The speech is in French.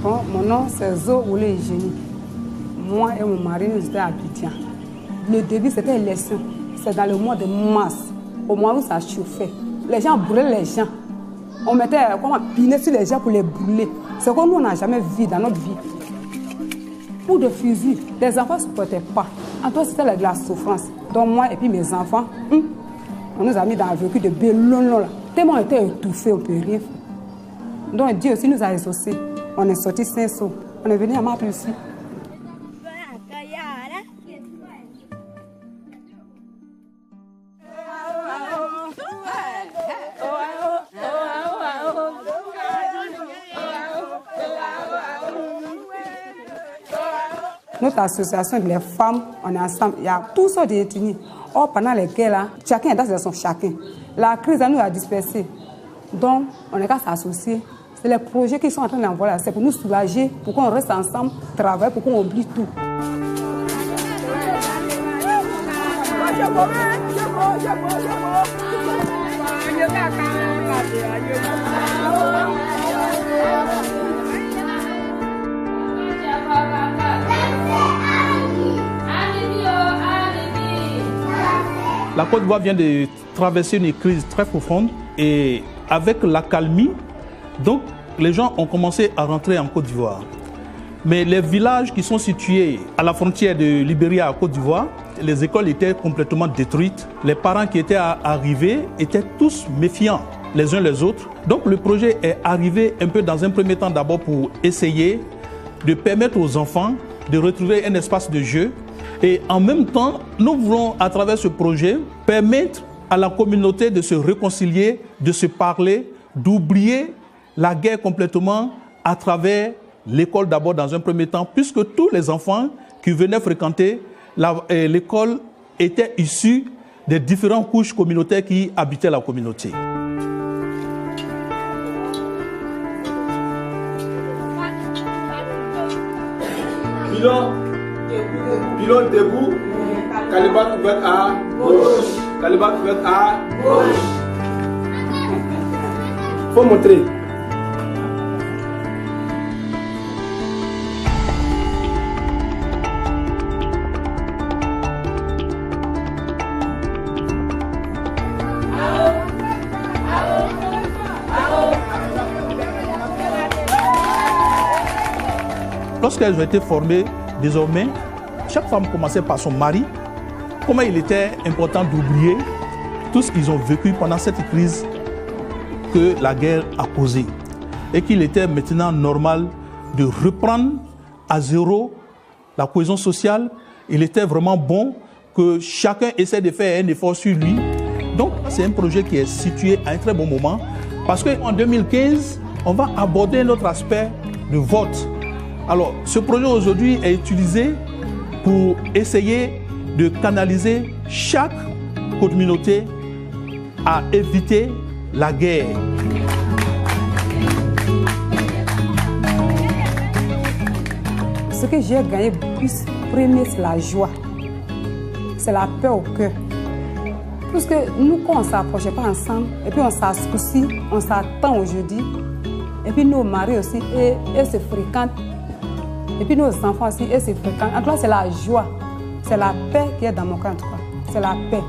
Bon, mon nom c'est Zo Oulé Génie. Moi et mon mari, nous étions à Abidjan. Le début, c'était l'élection. C'est dans le mois de mars, au mois où ça chauffait. Les gens brûlaient les gens. On mettait comment piner sur les gens pour les brûler. C'est comme nous, on n'a jamais vu dans notre vie. Pour de fusil, les enfants ne supportaient pas. En toi, c'était la souffrance. Donc moi et puis mes enfants, on nous a mis dans un véhicule de bellon là. Tellement on était étouffés, on ne peut rien faire. Donc Dieu aussi nous a exaucés. On est sorti Saint-Saul. On est venu à Marple aussi. Notre association des femmes, on est ensemble. Il y a tout ça de détenus. Or, pendant les guerres, là, chacun est dans son chacun. La crise nous a dispersés. Donc, on est qu'à s'associer. C'est les projets qui sont en train d'envoyer. C'est pour nous soulager, pour qu'on reste ensemble, travailler, pour qu'on oublie tout. La Côte d'Ivoire vient de traverser une crise très profonde et avec l'accalmie, donc les gens ont commencé à rentrer en Côte d'Ivoire. Mais les villages qui sont situés à la frontière de Libéria à Côte d'Ivoire, les écoles étaient complètement détruites. Les parents qui étaient arrivés étaient tous méfiants les uns les autres. Donc le projet est arrivé un peu dans un premier temps d'abord pour essayer de permettre aux enfants de retrouver un espace de jeu. Et en même temps, nous voulons, à travers ce projet, permettre à la communauté de se réconcilier, de se parler, d'oublier la guerre complètement à travers l'école d'abord dans un premier temps, puisque tous les enfants qui venaient fréquenter l'école étaient issus des différentes couches communautaires qui habitaient la communauté. Pilon debout, calibre ouvert à gauche, calibre ouvert à gauche. Faut montrer. Lorsqu'elles ont été formées, désormais, chaque femme commençait par son mari. Comment il était important d'oublier tout ce qu'ils ont vécu pendant cette crise que la guerre a causée. Et qu'il était maintenant normal de reprendre à zéro la cohésion sociale. Il était vraiment bon que chacun essaie de faire un effort sur lui. Donc c'est un projet qui est situé à un très bon moment parce qu'en 2015, on va aborder un autre aspect de vote. Alors, ce projet aujourd'hui est utilisé pour essayer de canaliser chaque communauté à éviter la guerre. Ce que j'ai gagné plus, premier, c'est la joie. C'est la paix au cœur. Parce que nous, quand on ne s'approchait pas ensemble, et puis on s'associe, on s'attend aujourd'hui, et puis nos maris aussi, et se fréquentent. Et puis nos enfants aussi, et se fréquentent. En tout cas, c'est la joie, c'est la paix qui est dans mon cœur, en tout cas. C'est la paix.